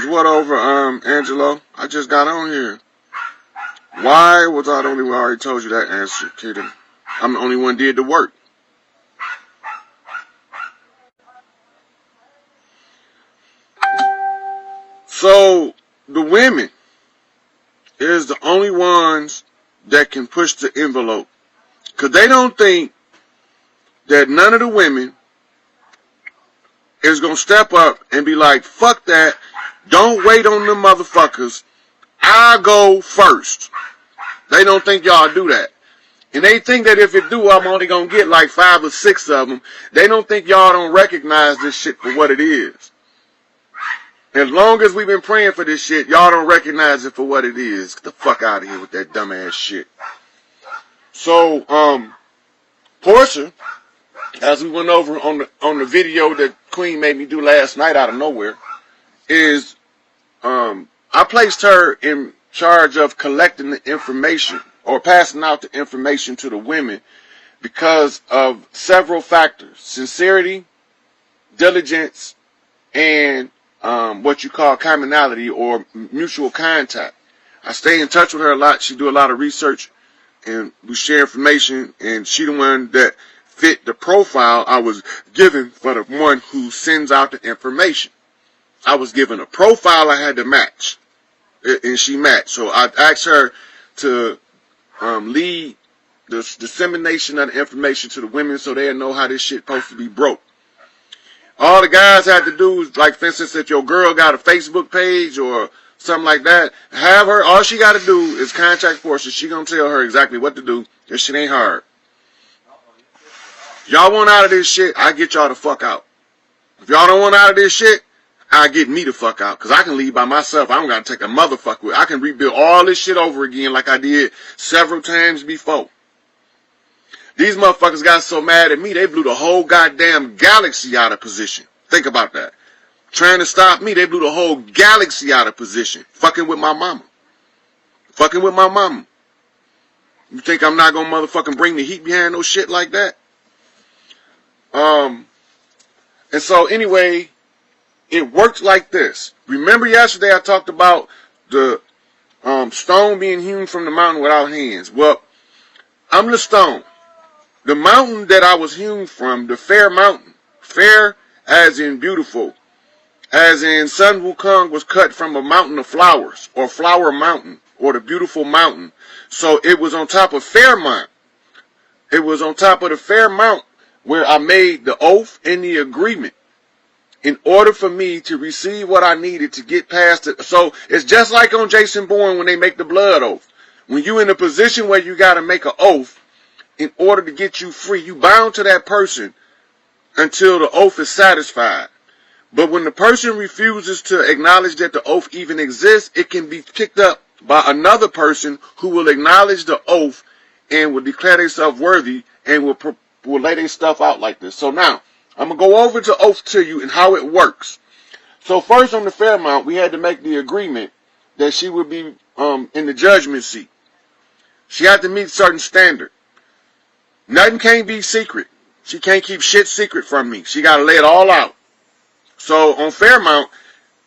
was what over, Angelo? I just got on here. Why was I the only one? I already told you that answer, kid. I'm the only one did the work. So, the women is the only ones that can push the envelope. Because they don't think that none of the women is going to step up and be like, fuck that. Don't wait on them motherfuckers. I'll go first. They don't think y'all do that. And they think that if it do, I'm only going to get like 5 or 6 of them. They don't think y'all don't recognize this shit for what it is. As long as we've been praying for this shit, y'all don't recognize it for what it is. Get the fuck out of here with that dumbass shit. So, Portia, as we went over on the video that Queen made me do last night out of nowhere, is I placed her in charge of collecting the information or passing out the information to the women because of several factors: sincerity, diligence, and what you call commonality or mutual contact. I stay in touch with her a lot. She do a lot of research and we share information, and she the one that fit the profile I was given for the one who sends out the information. I was given a profile I had to match, and she matched. So I asked her to lead the dissemination of the information to the women so they'll know how this shit supposed to be broke. All the guys had to do is, like, for instance, if your girl got a Facebook page or something like that, have her, all she got to do is contact Portia. She going to tell her exactly what to do. This shit ain't hard. Y'all want out of this shit, I get y'all the fuck out. If y'all don't want out of this shit, I get me the fuck out. Because I can leave by myself. I don't got to take a motherfucker with. I can rebuild all this shit over again like I did several times before. These motherfuckers got so mad at me, they blew the whole goddamn galaxy out of position. Think about that. Trying to stop me, they blew the whole galaxy out of position. Fucking with my mama. Fucking with my mama. You think I'm not gonna motherfucking bring the heat behind no shit like that? And so anyway, it worked like this. Remember yesterday I talked about the stone being hewn from the mountain without hands. Well, I'm the stone. The mountain that I was hewn from, the fair mountain, fair as in beautiful, as in Sun Wukong was cut from a mountain of flowers, or flower mountain, or the beautiful mountain. So it was on top of Fairmount. It was on top of the Fairmount where I made the oath and the agreement in order for me to receive what I needed to get past it. So it's just like on Jason Bourne when they make the blood oath. When you're in a position where you got to make an oath, in order to get you free, you bound to that person until the oath is satisfied. But when the person refuses to acknowledge that the oath even exists, it can be picked up by another person who will acknowledge the oath and will declare themselves worthy and will lay their stuff out like this. So now, I'm going to go over the oath to you and how it works. So first on the Fairmount, we had to make the agreement that she would be in the judgment seat. She had to meet certain standard. Nothing can't be secret. She can't keep shit secret from me. She got to lay it all out. So on Fairmount,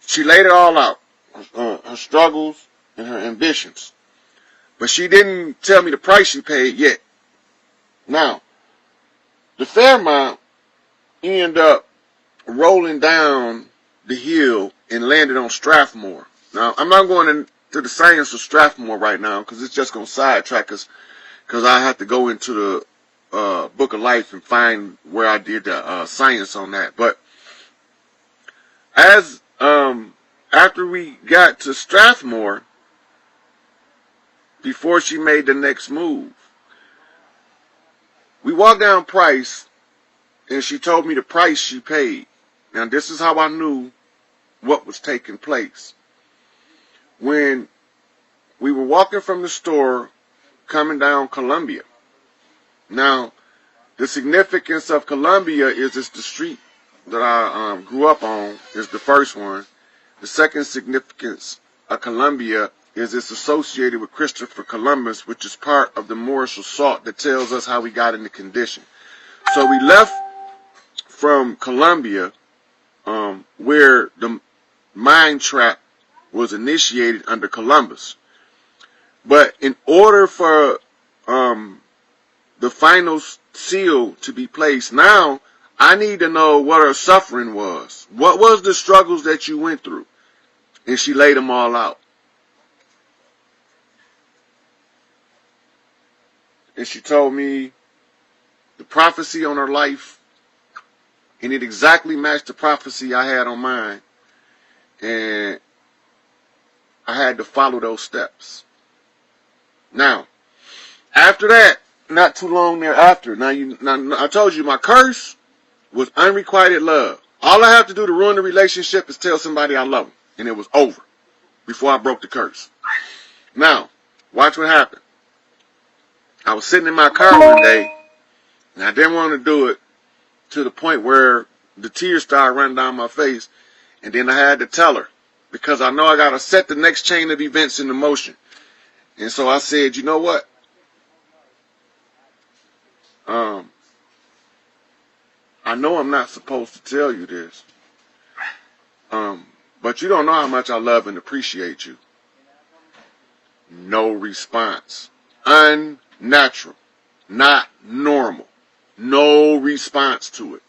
she laid it all out. Her struggles and her ambitions. But she didn't tell me the price she paid yet. Now, the Fairmount ended up rolling down the hill and landed on Strathmore. Now, I'm not going into the science of Strathmore right now because it's just going to sidetrack us because I have to go into the Book of Life and find where I did the science on that. But as after we got to Strathmore, before she made the next move, we walked down Price, and she told me the price she paid. Now this is how I knew what was taking place. When we were walking from the store, coming down Columbia. Now, the significance of Columbia is it's the street that I grew up on, is the first one. The second significance of Columbia is it's associated with Christopher Columbus, which is part of the Moorish assault that tells us how we got into condition. So we left from Columbia, where the mine trap was initiated under Columbus. But in order for the final seal to be placed, now I need to know what her suffering was. What was the struggles that you went through? And she laid them all out. And she told me the prophecy on her life, and it exactly matched the prophecy I had on mine. And I had to follow those steps. Now, after that, not too long thereafter, now I told you my curse was unrequited love. All I have to do to ruin the relationship is tell somebody I love them. And it was over before I broke the curse. Now, watch what happened. I was sitting in my car one day, and I didn't want to do it to the point where the tears started running down my face. And then I had to tell her, because I know I got to set the next chain of events into motion. And so I said, you know what? I know I'm not supposed to tell you this, but you don't know how much I love and appreciate you. No response. Unnatural. Not normal. No response to it.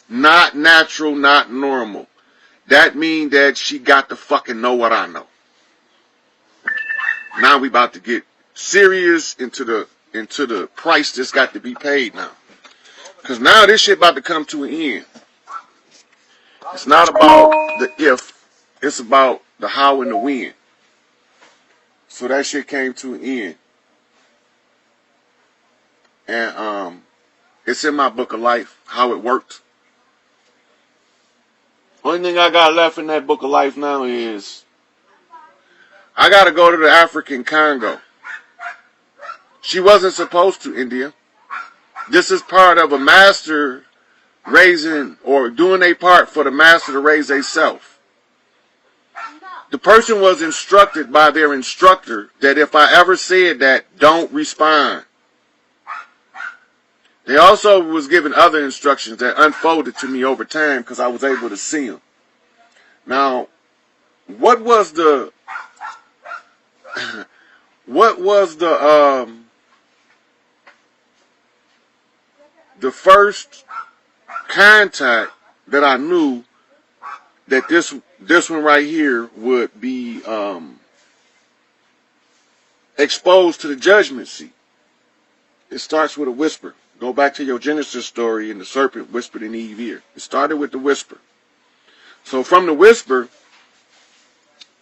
Not natural, not normal. That means that she got to fucking know what I know. Now we about to get serious into the price that's got to be paid now. Because now this shit about to come to an end. It's not about the if, it's about the how and the when. So that shit came to an end. And it's in my book of life, how it worked. Only thing I got left in that book of life now is I got to go to the African Congo. She wasn't supposed to, India. This is part of a master raising or doing a part for the master to raise a self. The person was instructed by their instructor that if I ever said that, don't respond. They also was given other instructions that unfolded to me over time because I was able to see them. Now, what was the first contact that I knew that this one right here would be exposed to the judgment seat? It starts with a whisper. Go back to your Genesis story and the serpent whispered in Eve's ear. It started with the whisper. So from the whisper,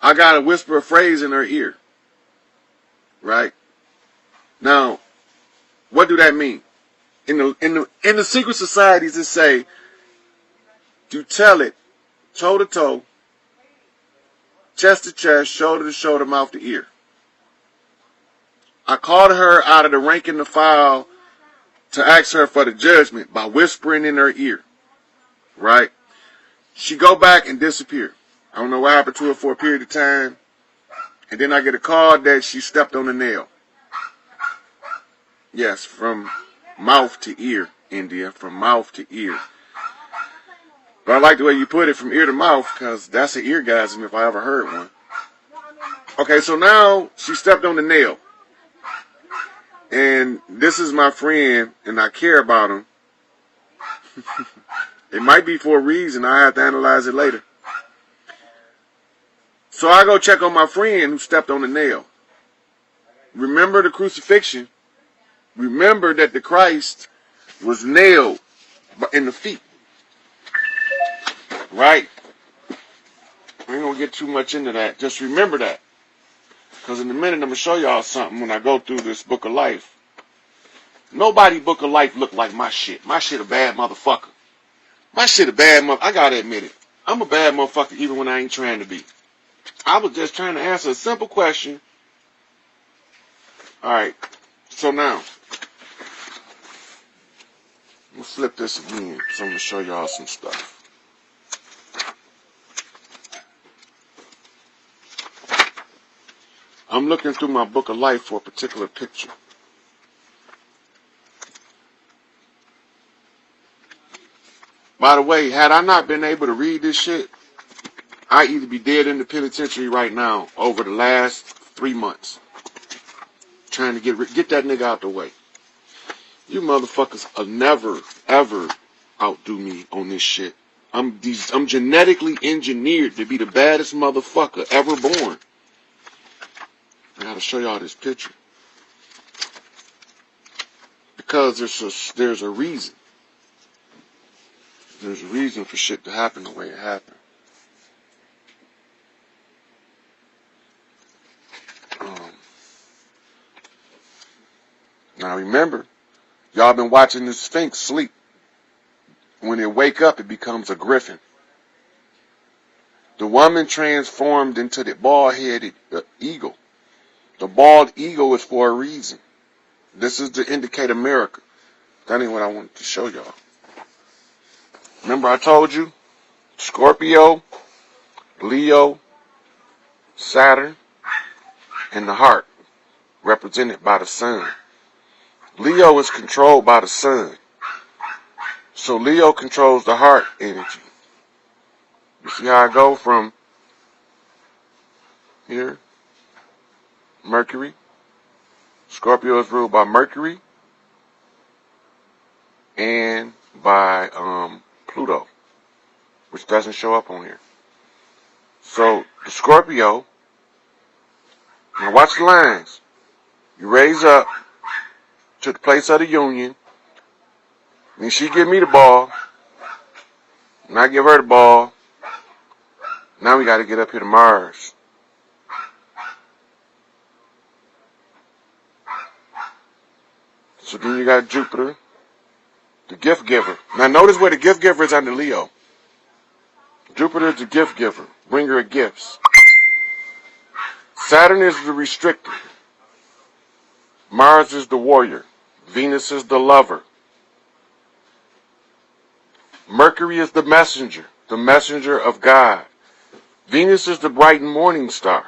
I got a whisper of phrase in her ear. Right? Now, what do that mean? In the secret societies, it say, you tell it toe to toe, chest to chest, shoulder to shoulder, mouth to ear. I called her out of the rank and the file to ask her for the judgment by whispering in her ear. Right? She go back and disappear. I don't know what happened to her for a period of time. And then I get a call that she stepped on a nail. Yes, from mouth to ear, India. From mouth to ear. But I like the way you put it, from ear to mouth, because that's an eargasm if I ever heard one. Okay, so now she stepped on the nail. And this is my friend, and I care about him. It might be for a reason. I have to analyze it later. So I go check on my friend who stepped on the nail. Remember the crucifixion. Remember that the Christ was nailed in the feet. Right? I ain't gonna get too much into that. Just remember that. Because in a minute I'm gonna show y'all something when I go through this book of life. Nobody book of life look like my shit. My shit a bad motherfucker. My shit a bad motherfucker. I gotta admit it. I'm a bad motherfucker even when I ain't trying to be. I was just trying to answer a simple question. Alright. So now, I'm gonna flip this again. So I'm gonna show y'all some stuff. I'm looking through my book of life for a particular picture. By the way, had I not been able to read this shit, I'd either be dead in the penitentiary right now over the last 3 months. Trying to get that nigga out the way. You motherfuckers will never, ever outdo me on this shit. I'm genetically engineered to be the baddest motherfucker ever born. I gotta show y'all this picture. Because there's a reason. There's a reason for shit to happen the way it happened. Now remember, y'all been watching the Sphinx sleep. When it wake up, it becomes a griffin. The woman transformed into the bald-headed eagle. The bald eagle is for a reason. This is to indicate America. That ain't what I wanted to show y'all. Remember I told you? Scorpio, Leo, Saturn, and the heart, represented by the sun. Leo is controlled by the sun. So Leo controls the heart energy. You see how I go from here? Mercury. Scorpio is ruled by Mercury and by Pluto, which doesn't show up on here. So the Scorpio, now watch the lines. You raise up to the place of the union. Then she give me the ball. And I give her the ball. Now we got to get up here to Mars. So then you got Jupiter, the gift giver. Now notice where the gift giver is under Leo. Jupiter is the gift giver, bringer of gifts. Saturn is the restrictor. Mars is the warrior. Venus is the lover. Mercury is the messenger of God. Venus is the bright morning star.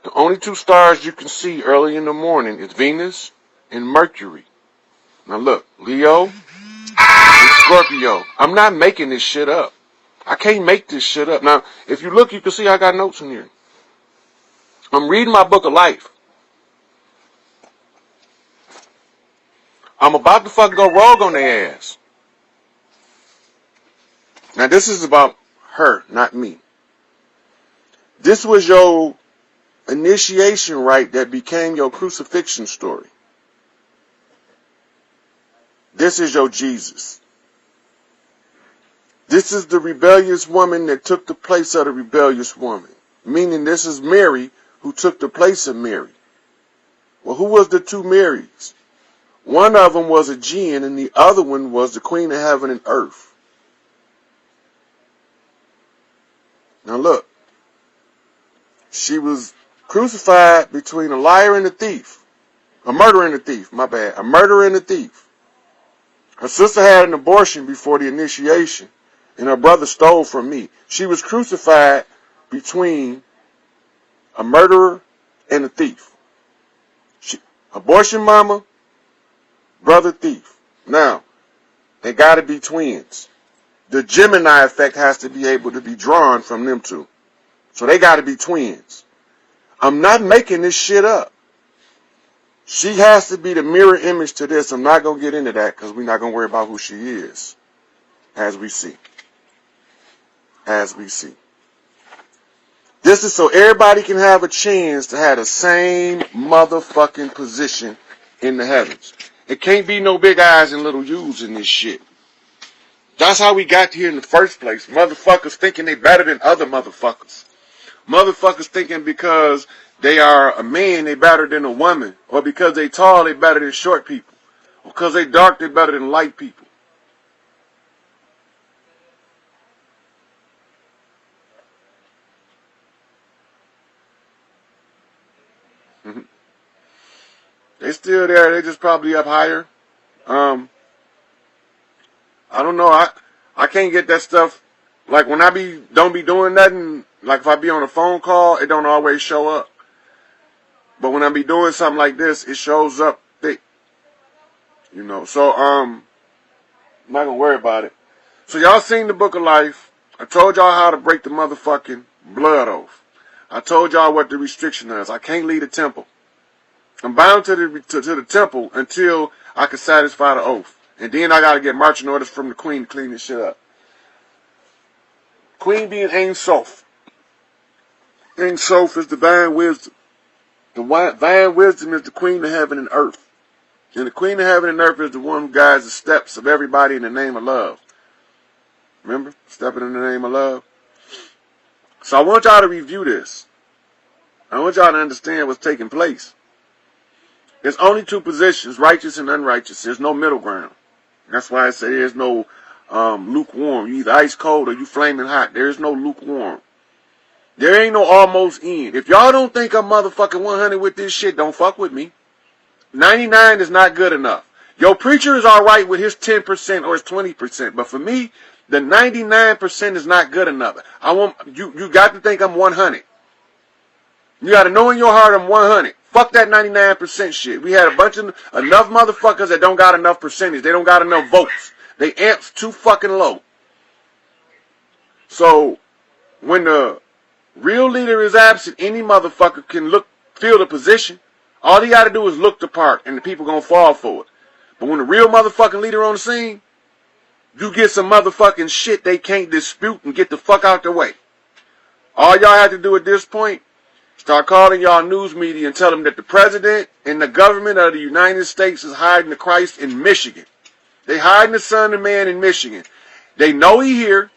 The only two stars you can see early in the morning is Venus and Mercury. Now look, Leo and Scorpio. I'm not making this shit up. I can't make this shit up. Now, if you look, you can see I got notes in here. I'm reading my book of life. I'm about to fucking go rogue on their ass. Now this is about her, not me. This was your initiation rite that became your crucifixion story. This is your Jesus. This is the rebellious woman that took the place of the rebellious woman. Meaning this is Mary who took the place of Mary. Well, who was the two Marys? One of them was a jinn and the other one was the queen of heaven and earth. Now look, she was crucified between a liar and a thief. A murderer and a thief, my bad. A murderer and a thief. Her sister had an abortion before the initiation, and her brother stole from me. She was crucified between a murderer and a thief. Abortion mama, brother thief. Now, they gotta be twins. The Gemini effect has to be able to be drawn from them two. So they gotta be twins. I'm not making this shit up. She has to be the mirror image to this. I'm not going to get into that because we're not going to worry about who she is. As we see. As we see. This is so everybody can have a chance to have the same motherfucking position in the heavens. It can't be no big eyes and little U's in this shit. That's how we got here in the first place. Motherfuckers thinking they better than other motherfuckers. Motherfuckers thinking because they are a man, they better than a woman. Or because they tall, they better than short people. Or because they dark, they better than light people. They still there. They just probably up higher. I don't know. I can't get that stuff. Like when I don't be doing nothing. Like if I be on a phone call, it don't always show up. But when I be doing something like this, it shows up thick. So I'm not gonna worry about it. So y'all seen the Book of Life. I told y'all how to break the motherfucking blood oath. I told y'all what the restriction is. I can't leave the temple. I'm bound to the temple until I can satisfy the oath. And then I gotta get marching orders from the queen to clean this shit up. Queen being Ein Sof. Ein Sof is divine wisdom. The divine wisdom is the queen of heaven and earth. And the queen of heaven and earth is the one who guides the steps of everybody in the name of love. Remember? Stepping in the name of love. So I want y'all to review this. I want y'all to understand what's taking place. There's only two positions, righteous and unrighteous. There's no middle ground. That's why I say there's no lukewarm. You either ice cold or you flaming hot. There is no lukewarm. There ain't no almost end. If y'all don't think I'm motherfucking 100 with this shit, don't fuck with me. 99 is not good enough. Your preacher is alright with his 10% or his 20%. But for me, the 99% is not good enough. I want you got to think I'm 100. You got to know in your heart I'm 100. Fuck that 99% shit. We had enough motherfuckers that don't got enough percentage. They don't got enough votes. They amps too fucking low. So when the real leader is absent, any motherfucker can feel the position. All he got to do is look the part, and the people gonna fall for it. But when the real motherfucking leader on the scene, you get some motherfucking shit they can't dispute and get the fuck out the way. All y'all have to do at this point, start calling y'all news media and tell them that the president and the government of the United States is hiding the Christ in Michigan. They hiding the Son of Man in Michigan. They know he here.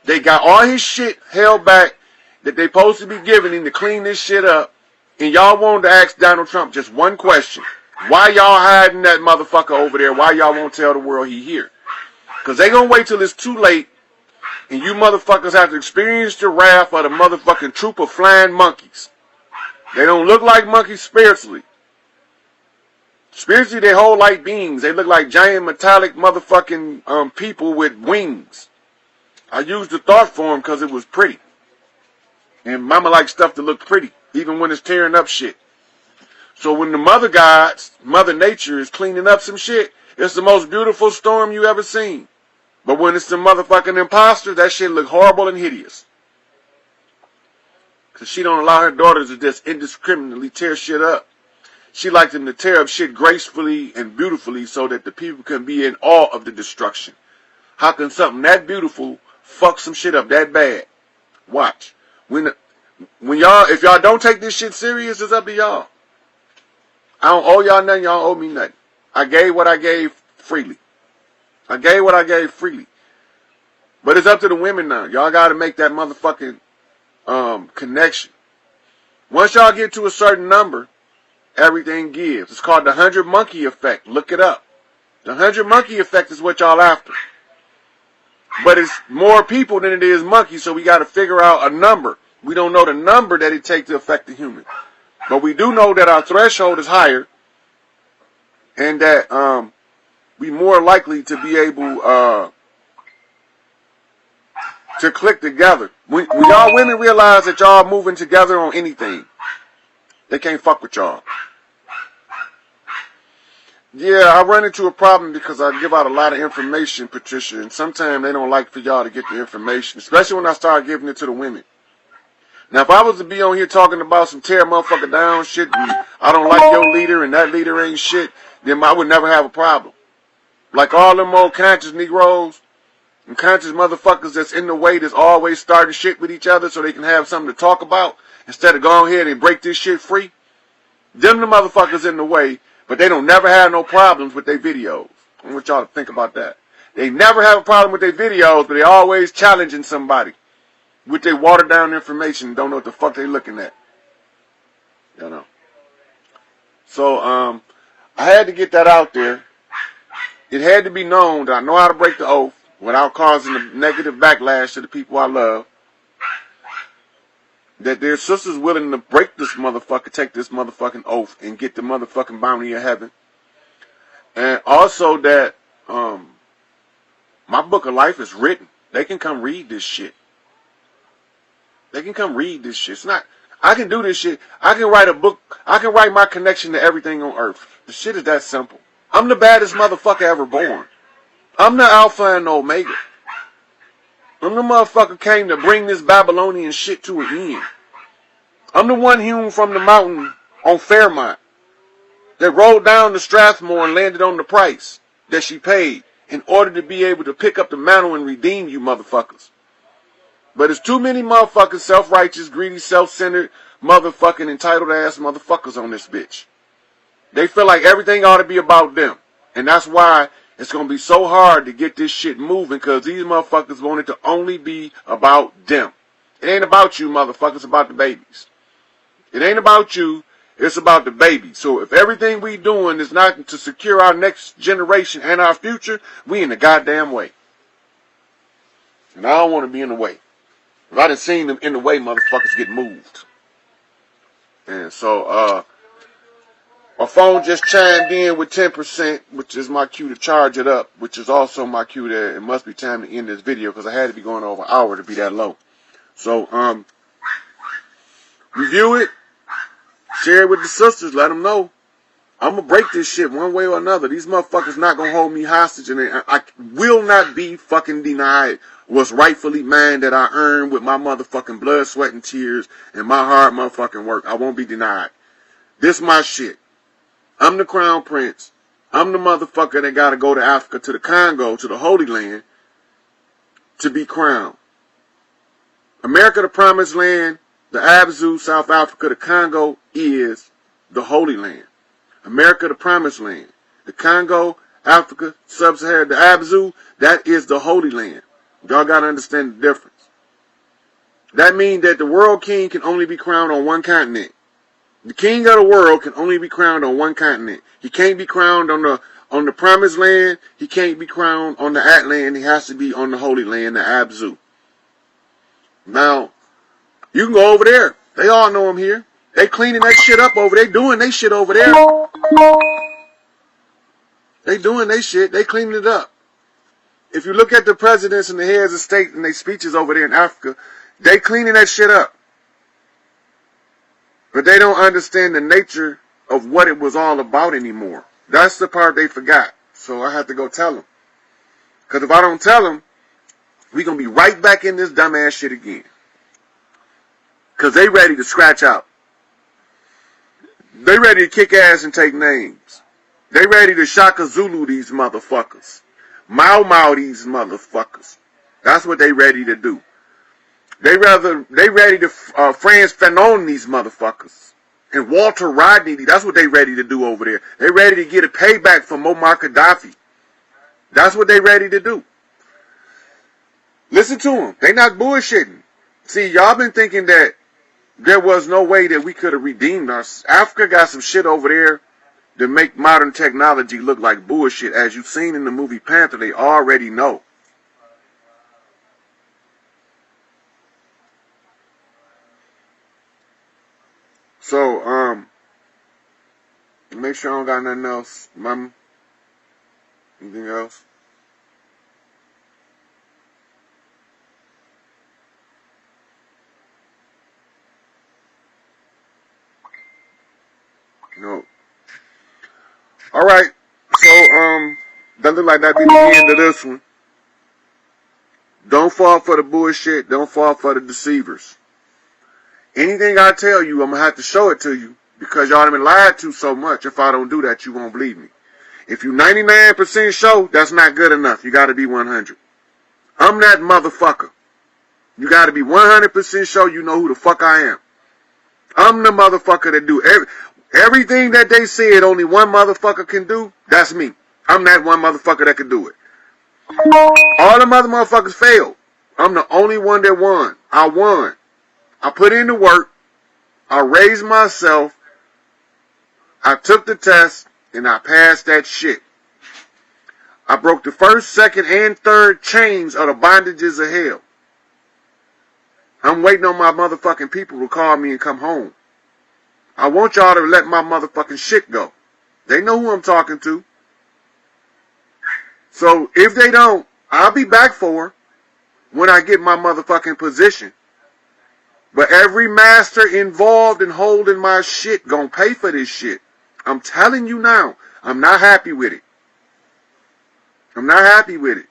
They got all his shit held back that they supposed to be giving him to clean this shit up. And y'all wanted to ask Donald Trump just one question. Why y'all hiding that motherfucker over there? Why y'all won't tell the world he here? Because they gonna wait till it's too late and you motherfuckers have to experience the wrath of the motherfucking troop of flying monkeys. They don't look like monkeys spiritually. Spiritually, they whole like beings. They look like giant metallic motherfucking people with wings. I used the thought form because it was pretty. And mama likes stuff to look pretty, even when it's tearing up shit. So when the mother gods, Mother Nature, is cleaning up some shit, it's the most beautiful storm you ever seen. But when it's the motherfucking imposter, that shit look horrible and hideous. Because she don't allow her daughters to just indiscriminately tear shit up. She likes them to tear up shit gracefully and beautifully so that the people can be in awe of the destruction. How can something that beautiful fuck some shit up that bad? Watch. If y'all don't take this shit serious, it's up to y'all. I don't owe y'all nothing, y'all owe me nothing. I gave what I gave freely. I gave what I gave freely. But it's up to the women now. Y'all gotta make that motherfucking connection. Once y'all get to a certain number, everything gives. It's called the 100 monkey effect. Look it up. The 100 monkey effect is what y'all after. But it's more people than it is monkeys, so we gotta figure out a number. We don't know the number that it takes to affect the human. But we do know that our threshold is higher and that we more likely to be able to click together. When y'all women realize that y'all moving together on anything, they can't fuck with y'all. Yeah, I run into a problem because I give out a lot of information, Patricia, and sometimes they don't like for y'all to get the information, especially when I start giving it to the women. Now, if I was to be on here talking about some tear motherfucker down shit, and I don't like your leader and that leader ain't shit, then I would never have a problem. Like all them old conscious Negroes and conscious motherfuckers that's in the way that's always starting shit with each other so they can have something to talk about instead of going ahead and break this shit free. Them the motherfuckers in the way, but they don't never have no problems with their videos. I want y'all to think about that. They never have a problem with their videos, but they always challenging somebody with their watered down information and don't know what the fuck they looking at. You know. So, I had to get that out there. It had to be known that I know how to break the oath without causing a negative backlash to the people I love. That their sisters willing to break this motherfucker, take this motherfucking oath and get the motherfucking bounty of heaven. And also that my book of life is written. They can come read this shit. They can come read this shit. It's not, I can do this shit. I can write a book. I can write my connection to everything on earth. The shit is that simple. I'm the baddest motherfucker ever born. I'm the Alpha and Omega. I'm the motherfucker came to bring this Babylonian shit to an end. I'm the one hewn from the mountain on Fairmont that rolled down to Strathmore and landed on the price that she paid in order to be able to pick up the mantle and redeem you motherfuckers. But there's too many motherfuckers, self-righteous, greedy, self-centered, motherfucking entitled ass motherfuckers on this bitch. They feel like everything ought to be about them. And that's why it's going to be so hard to get this shit moving, because these motherfuckers want it to only be about them. It ain't about you, motherfuckers. It's about the babies. It ain't about you. It's about the baby. So if everything we doing is not to secure our next generation and our future, we in the goddamn way. And I don't want to be in the way. If I done seen them in the way, motherfuckers get moved. And so, my phone just chimed in with 10%, which is my cue to charge it up, which is also my cue that it must be time to end this video, because I had to be going over an hour to be that low. So, review it. Share it with the sisters. Let them know. I'm going to break this shit one way or another. These motherfuckers not going to hold me hostage. And I will not be fucking denied what's rightfully mine that I earned with my motherfucking blood, sweat, and tears and my hard motherfucking work. I won't be denied. This my shit. I'm the crown prince. I'm the motherfucker that got to go to Africa, to the Congo, to the Holy Land to be crowned. America, the promised land. The Abzu, South Africa, the Congo is the Holy Land. America, the Promised Land. The Congo, Africa, Sub-Saharan, the Abzu, that is the Holy Land. Y'all got to understand the difference. That means that the world king can only be crowned on one continent. The king of the world can only be crowned on one continent. He can't be crowned on the Promised Land. He can't be crowned on the Atlant. He has to be on the Holy Land, the Abzu. Now, you can go over there. They all know I'm here. They cleaning that shit up over there. They doing they shit over there. They doing they shit. They cleaning it up. If you look at the presidents and the heads of state and their speeches over there in Africa, they cleaning that shit up. But they don't understand the nature of what it was all about anymore. That's the part they forgot. So I have to go tell them. Because if I don't tell them, we going to be right back in this dumbass shit again. Because they ready to scratch out. They ready to kick ass and take names. They ready to Shaka Zulu these motherfuckers. Mau these motherfuckers. That's what they ready to do. They ready to Frantz Fanon these motherfuckers. And Walter Rodney, that's what they ready to do over there. They ready to get a payback for Muammar Gaddafi. That's what they ready to do. Listen to them. They not bullshitting. See, y'all been thinking that there was no way that we could have redeemed us. Africa got some shit over there to make modern technology look like bullshit. As you've seen in the movie Panther, they already know. So, make sure I don't got nothing else. Mama? Anything else? No. Alright, so, that look like that be the end of this one. Don't fall for the bullshit. Don't fall for the deceivers. Anything I tell you, I'm going to have to show it to you, because y'all have been lied to so much. If I don't do that, you won't believe me. If you 99% show, that's not good enough. You got to be 100. I'm that motherfucker. You got to be 100% sure you know who the fuck I am. I'm the motherfucker that do everything that they said only one motherfucker can do. That's me. I'm that one motherfucker that can do it. All the other motherfuckers failed. I'm the only one that won. I won. I put in the work. I raised myself. I took the test. And I passed that shit. I broke the first, second, and third chains of the bondages of hell. I'm waiting on my motherfucking people to call me and come home. I want y'all to let my motherfucking shit go. They know who I'm talking to. So if they don't, I'll be back for her when I get my motherfucking position. But every master involved in holding my shit gonna pay for this shit. I'm telling you now, I'm not happy with it. I'm not happy with it.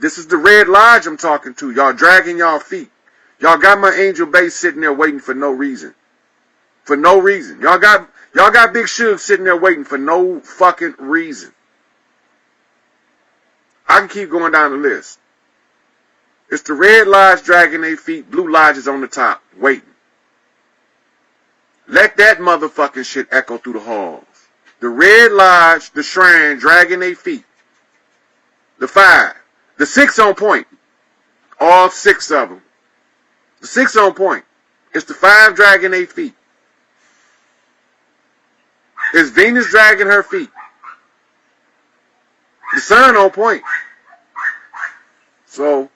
This is the red lodge I'm talking to. Y'all dragging y'all feet. Y'all got my angel base sitting there waiting for no reason. For no reason. Y'all got Big Suge sitting there waiting for no fucking reason. I can keep going down the list. It's the red lodge dragging their feet. Blue lodge is on the top, waiting. Let that motherfucking shit echo through the halls. The red lodge, the shrine, dragging their feet. The 5. The 6 on point. All 6 of them. The 6 on point. It's the 5 dragging their feet. It's Venus dragging her feet. The sun on point. So,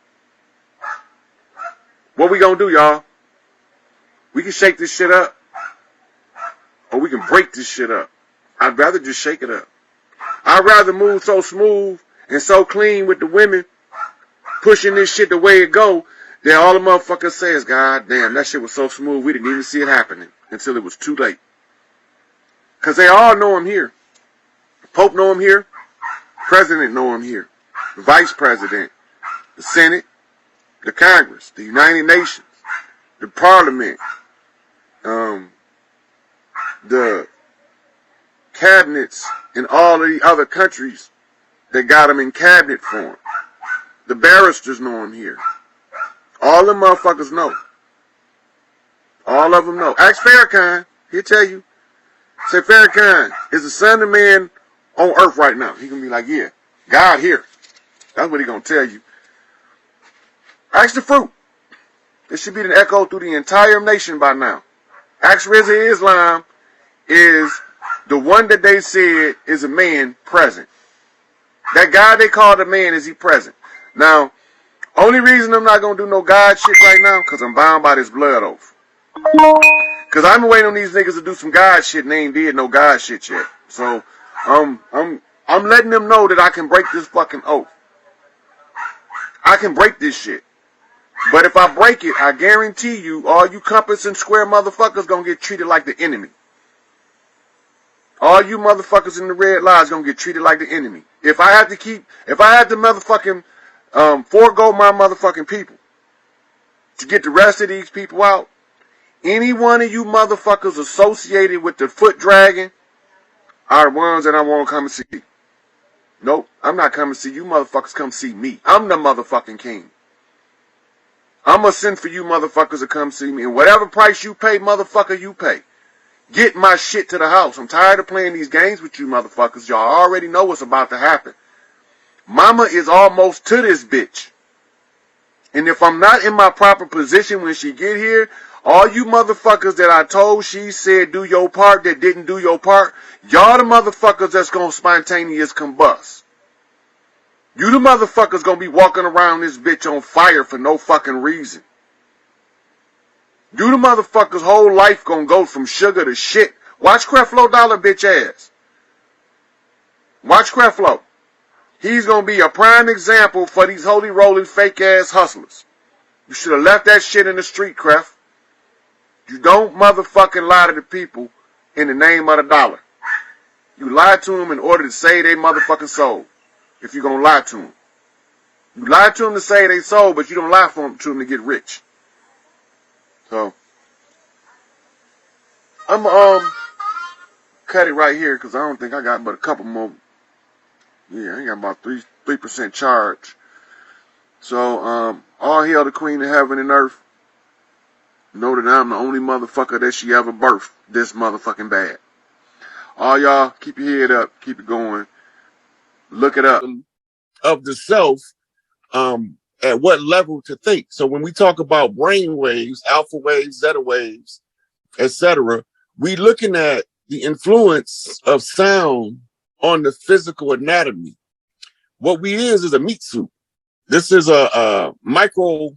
what we gonna do, y'all? We can shake this shit up, or we can break this shit up. I'd rather just shake it up. I'd rather move so smooth and so clean with the women, pushing this shit the way it go, that all the motherfuckers say is, God damn, that shit was so smooth, we didn't even see it happening until it was too late. Because they all know I'm here. The Pope know I'm here. President know I'm here. The Vice President, the Senate, the Congress, the United Nations, the Parliament, the cabinets in all of the other countries that got them in cabinet form. The barristers know I'm here. All them motherfuckers know. All of them know. Ask Farrakhan. He'll tell you. Say, Farrakhan, is the son of man on earth right now? He gonna be like, yeah, God here. That's what he gonna tell you. Ask the fruit. It should be an echo through the entire nation by now. Ask Rizza Islam is the one that they said is a man present. That guy they called a man, is he present? Now, only reason I'm not gonna do no God shit right now, because I'm bound by this blood oath. Because I've been waiting on these niggas to do some God shit and they ain't did no God shit yet. So, I'm letting them know that I can break this fucking oath. I can break this shit. But if I break it, I guarantee you, all you compass and square motherfuckers gonna get treated like the enemy. All you motherfuckers in the red lodge gonna get treated like the enemy. If I have to motherfucking forego my motherfucking people to get the rest of these people out, any one of you motherfuckers associated with the foot dragon are the ones that I won't come and see. Nope, I'm not coming to see you motherfuckers. Come see me. I'm the motherfucking king. I'm gonna send for you motherfuckers to come see me. And whatever price you pay, motherfucker, you pay. Get my shit to the house. I'm tired of playing these games with you motherfuckers. Y'all already know what's about to happen. Mama is almost to this bitch. And if I'm not in my proper position when she get here, all you motherfuckers that I told she said do your part that didn't do your part, y'all the motherfuckers that's gonna spontaneous combust. You the motherfuckers gonna be walking around this bitch on fire for no fucking reason. You the motherfuckers whole life gonna go from sugar to shit. Watch Creflo Dollar bitch ass. Watch Creflo. He's gonna be a prime example for these holy rolling fake ass hustlers. You should have left that shit in the street, Cref. You don't motherfucking lie to the people in the name of the dollar. You lie to them in order to save their motherfucking soul. If you're gonna lie to them. You lie to them to save their soul, but you don't lie to them to get rich. So, I'm cut it right here because I don't think I got but a couple more. Yeah, I ain't got about 3% charge. So, all hail the Queen of Heaven and Earth. Know that I'm the only motherfucker that she ever birthed this motherfucking bad. All y'all, keep your head up, keep it going. Look it up. Of the self, at what level to think. So when we talk about brain waves, alpha waves, zeta waves, etc., we looking at the influence of sound on the physical anatomy. What we is a meat suit. This is a micro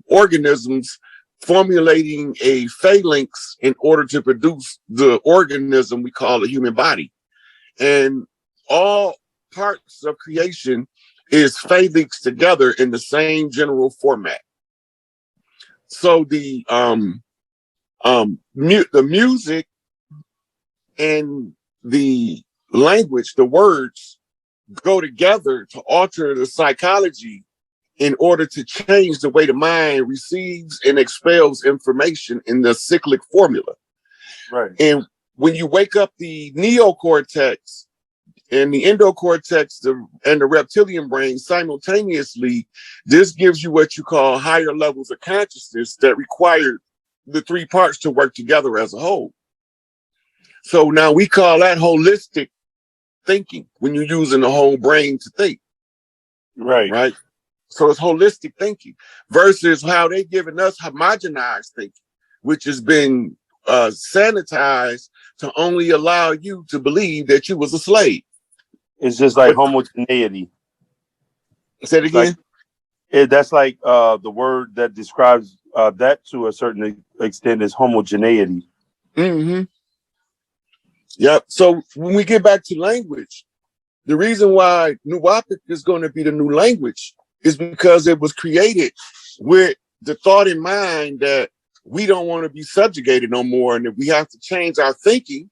organisms formulating a phalanx in order to produce the organism we call a human body. And all parts of creation is phalanx together in the same general format. So the music and the language, the words, go together to alter the psychology in order to change the way the mind receives and expels information in the cyclic formula. Right. And when you wake up the neocortex and the endocortex and the reptilian brain simultaneously, this gives you what you call higher levels of consciousness that require the three parts to work together as a whole. So now we call that holistic thinking, when you're using the whole brain to think. Right. Right. So it's holistic thinking versus how they giving us homogenized thinking, which has been sanitized to only allow you to believe that you was a slave. It's just like homogeneity. Say it again. That's like the word that describes that to a certain extent is homogeneity. Mm-hmm. Yep. So when we get back to language, the reason why Nuwapic is going to be the new language is because it was created with the thought in mind that we don't want to be subjugated no more and that we have to change our thinking.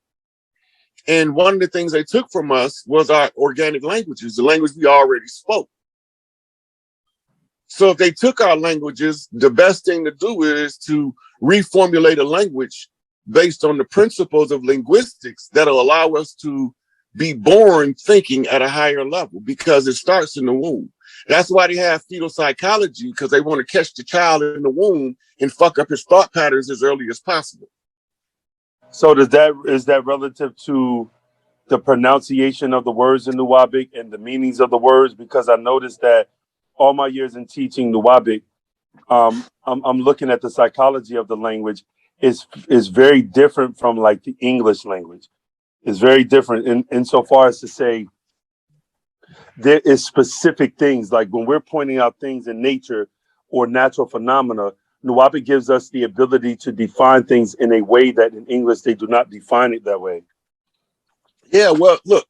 And one of the things they took from us was our organic languages, the language we already spoke. So if they took our languages, the best thing to do is to reformulate a language based on the principles of linguistics that'll allow us to be born thinking at a higher level, because it starts in the womb. That's why they have fetal psychology, because they want to catch the child in the womb and fuck up his thought patterns as early as possible. So is that relative to the pronunciation of the words in Nuwabic and the meanings of the words? Because I noticed that all my years in teaching Nuwabic, I'm looking at the psychology of the language is very different from like the English language. It's very different insofar as to say there is specific things, like when we're pointing out things in nature or natural phenomena, Nuwapic gives us the ability to define things in a way that in English they do not define it that way. Yeah, well, look,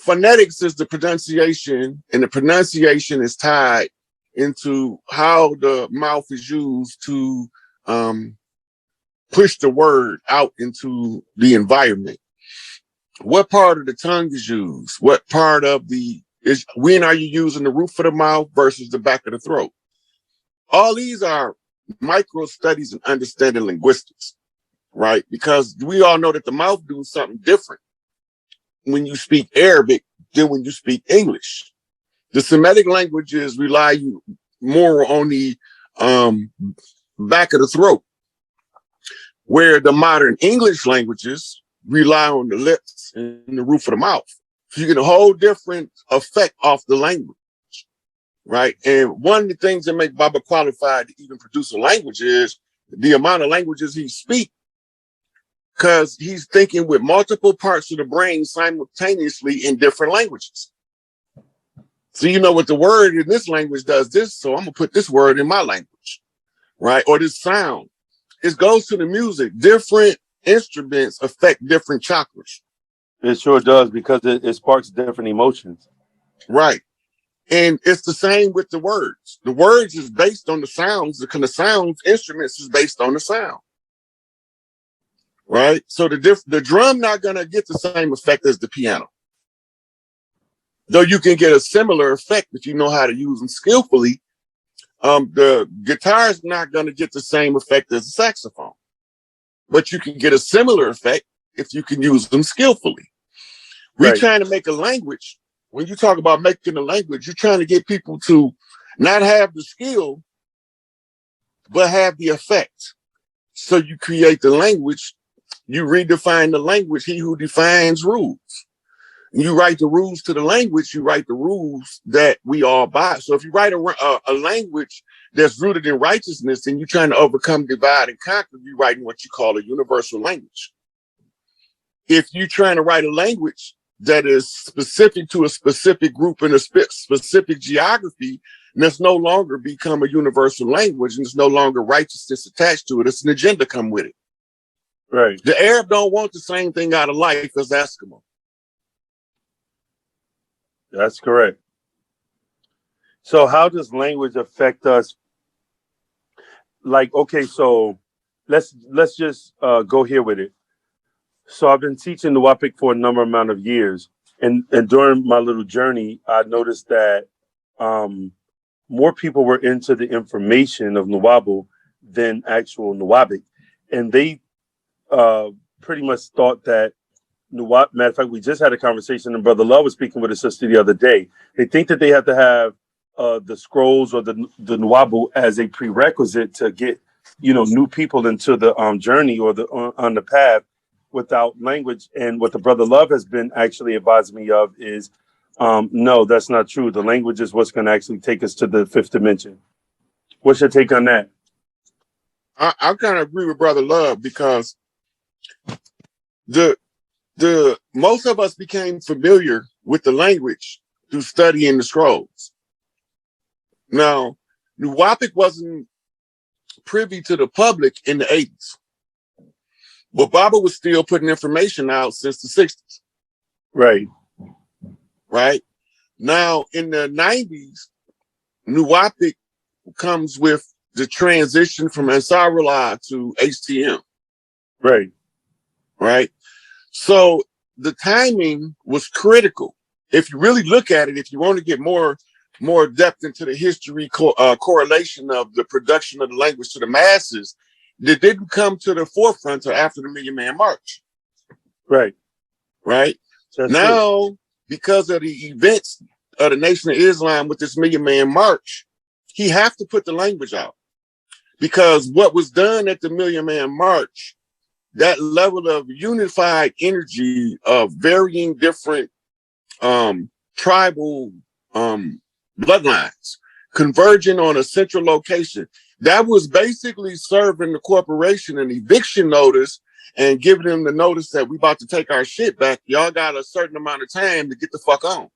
phonetics is the pronunciation, and the pronunciation is tied into how the mouth is used to push the word out into the environment. What part of the tongue is used? What part of when are you using the roof of the mouth versus the back of the throat? All these are micro studies in understanding linguistics, right? Because we all know that the mouth does something different when you speak Arabic than when you speak English. The Semitic languages rely more on the back of the throat, where the modern English languages rely on the lips and the roof of the mouth. So you get a whole different effect off the language, right? And one of the things that make Baba qualified to even produce a language is the amount of languages he speaks, because he's thinking with multiple parts of the brain simultaneously in different languages. So you know what the word in this language does this, so I'm gonna put this word in my language, right? Or this sound. It goes to the music. Different instruments affect different chakras. It sure does, because it sparks different emotions. Right. And it's the same with the words. The words is based on the sounds. The sounds instruments is based on the sound. Right. So the drum not gonna get the same effect as the piano. Though you can get a similar effect if you know how to use them skillfully. The guitar is not gonna get the same effect as the saxophone. But you can get a similar effect if you can use them skillfully. We're trying to make a language. When you talk about making a language, you're trying to get people to not have the skill, but have the effect. So you create the language, you redefine the language, he who defines rules. You write the rules to the language, you write the rules that we all buy. So if you write a language that's rooted in righteousness and you're trying to overcome, divide, and conquer, you're writing what you call a universal language. If you're trying to write a language that is specific to a specific group in a specific geography, and it's no longer become a universal language, and there's no longer righteousness attached to it, it's an agenda come with it. Right. The Arab don't want the same thing out of life as Eskimo. That's correct. So how does language affect us? Like, okay, so let's just go here with it. So I've been teaching the WAPIC for a amount of years. And during my little journey, I noticed that more people were into the information of Nuwabu than actual Nuwabic. And they pretty much thought that matter of fact, we just had a conversation, and Brother Love was speaking with his sister the other day. They think that they have to have the scrolls or the Nuwabu as a prerequisite to get, new people into the journey or the on the path without language. And what the Brother Love has been actually advising me of is, no, that's not true. The language is what's going to actually take us to the fifth dimension. What's your take on that? I kind of agree with Brother Love, because the most of us became familiar with the language through studying the scrolls. Now, Nuwapic wasn't privy to the public in the 80s, but Baba was still putting information out since the 60s. Right. Right. Now, in the 90s, Nuwapic comes with the transition from Ansarullah to HTM. Right. Right. So the timing was critical. If you really look at it, if you want to get more depth into the history correlation of the production of the language to the masses, that didn't come to the forefront until after the Million Man March. Right. Right. That's now, true. Because of the events of the Nation of Islam with this Million Man March, he have to put the language out. Because what was done at the Million Man March, that level of unified energy of varying different tribal bloodlines converging on a central location, that was basically serving the corporation an eviction notice and giving them the notice that we about to take our shit back. Y'all got a certain amount of time to get the fuck on.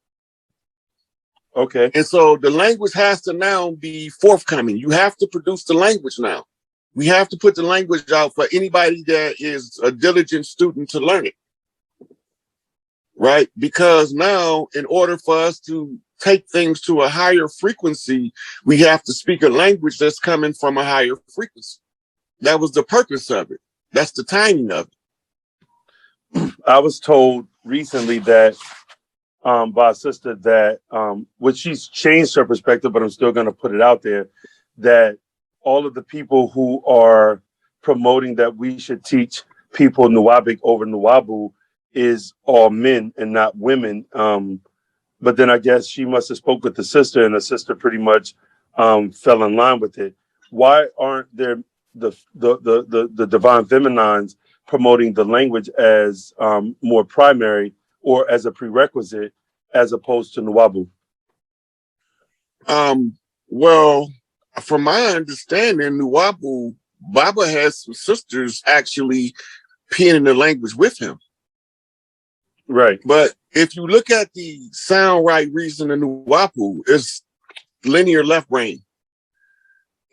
Okay. And so the language has to now be forthcoming. You have to produce the language now. We have to put the language out for anybody that is a diligent student to learn it. Right? Because now, in order for us to take things to a higher frequency, we have to speak a language that's coming from a higher frequency. That was the purpose of it. That's the timing of it. I was told recently that by a sister that, which she's changed her perspective, but I'm still going to put it out there, that all of the people who are promoting that we should teach people Nuwabic over Nuwabu is all men and not women. But then I guess she must have spoke with the sister, and the sister pretty much fell in line with it. Why aren't there the divine feminines promoting the language as more primary or as a prerequisite as opposed to Nuwabu? Well, from my understanding, Nuwabu, Baba has some sisters actually penning the language with him. Right. But if you look at the sound right reason in Nuwapu, it's linear left brain.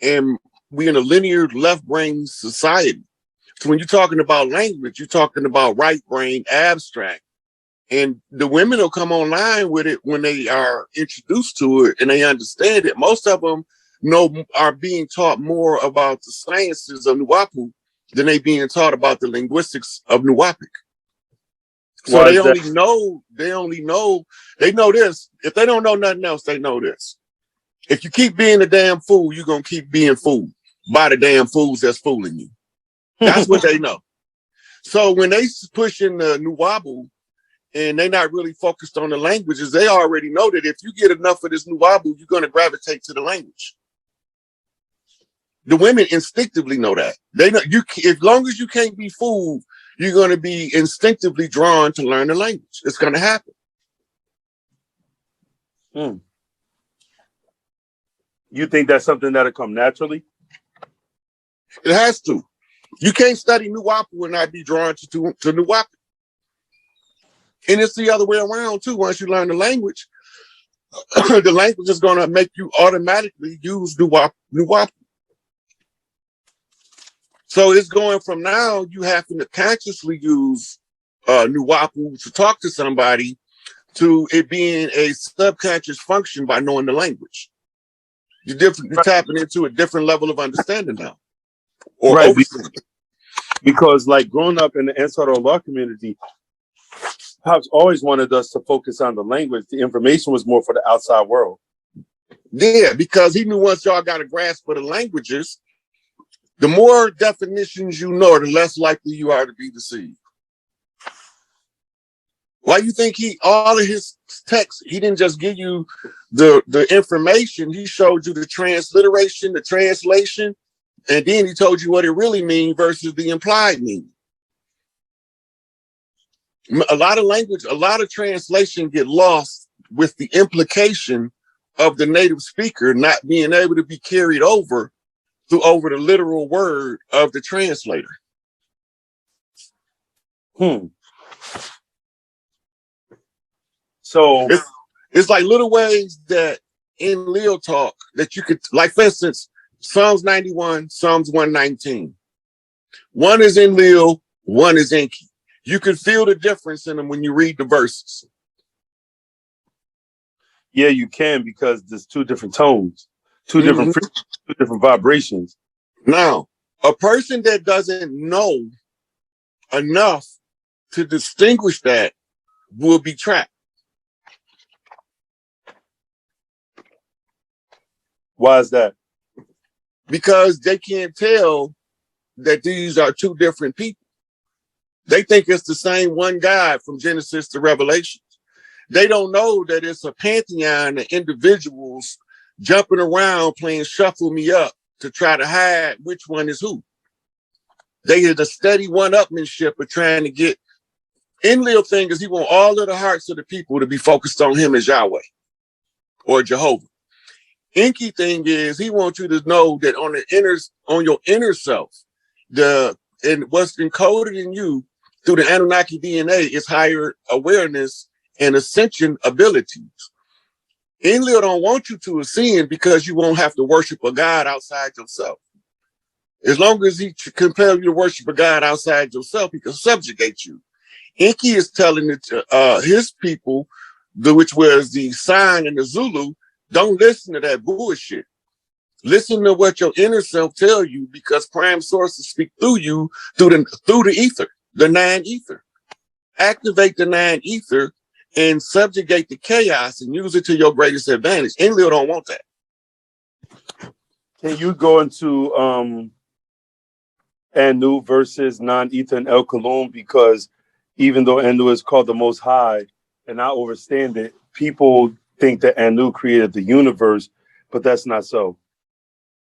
And we're in a linear left brain society. So when you're talking about language, you're talking about right brain abstract. And the women will come online with it when they are introduced to it and they understand it. Most of them are being taught more about the sciences of Nuwapu than they being taught about the linguistics of Nuwapic. So they know this. If they don't know nothing else, they know this. If you keep being a damn fool, you're going to keep being fooled by the damn fools that's fooling you. That's what they know. So when they pushing the Nuwabu and they're not really focused on the languages, they already know that if you get enough of this Nuwabu, you're going to gravitate to the language. The women instinctively know that. They know as long as you can't be fooled, you're going to be instinctively drawn to learn the language. It's going to happen. You think that's something that'll come naturally? It has to. You can't study Nuwapu and not be drawn to Nuwapu. And it's the other way around too. Once you learn the language, the language is going to make you automatically use Nuwapu. So it's going from now you having to consciously use Nuwapu to talk to somebody to it being a subconscious function by knowing the language. You're tapping into a different level of understanding now. Or right. Because like growing up in the Ansar Allah community, Pops always wanted us to focus on the language. The information was more for the outside world. Yeah, because he knew once y'all got a grasp of the languages, the more definitions you know, the less likely you are to be deceived. Why you think all of his texts, he didn't just give you the information, he showed you the transliteration, the translation, and then he told you what it really means versus the implied meaning. A lot of translation get lost with the implication of the native speaker not being able to be carried over the literal word of the translator. So it's like little ways that in Leo talk that you could, like for instance, Psalms 91, Psalms 119. One is in Leo, one is Enki. You can feel the difference in them when you read the verses. Yeah, you can, because there's two different tones, two different vibrations. Now, a person that doesn't know enough to distinguish that will be trapped. Why is that? Because they can't tell that these are two different people. They think it's the same one God from Genesis to Revelation. They don't know that it's a pantheon of individuals jumping around playing shuffle me up to try to hide which one is who. They had a steady one-upmanship of trying to get. Enlil thing is he want all of the hearts of the people to be focused on him as Yahweh or Jehovah. Enki thing is he wants you to know that on your inner self, and what's encoded in you through the Anunnaki DNA is higher awareness and ascension abilities. Enlil don't want you to ascend because you won't have to worship a God outside yourself. As long as he compels you to worship a God outside yourself, he can subjugate you. Enki is telling it to his people, which was the Sign and the Zulu, don't listen to that bullshit. Listen to what your inner self tell you, because prime sources speak through you through the ether, the nine ether. Activate the nine ether and subjugate the chaos and use it to your greatest advantage. Enlil don't want that. Can you go into Anu versus non-ether and El Kalum? Because even though Anu is called the Most High, and I understand it, people think that Anu created the universe, but that's not so.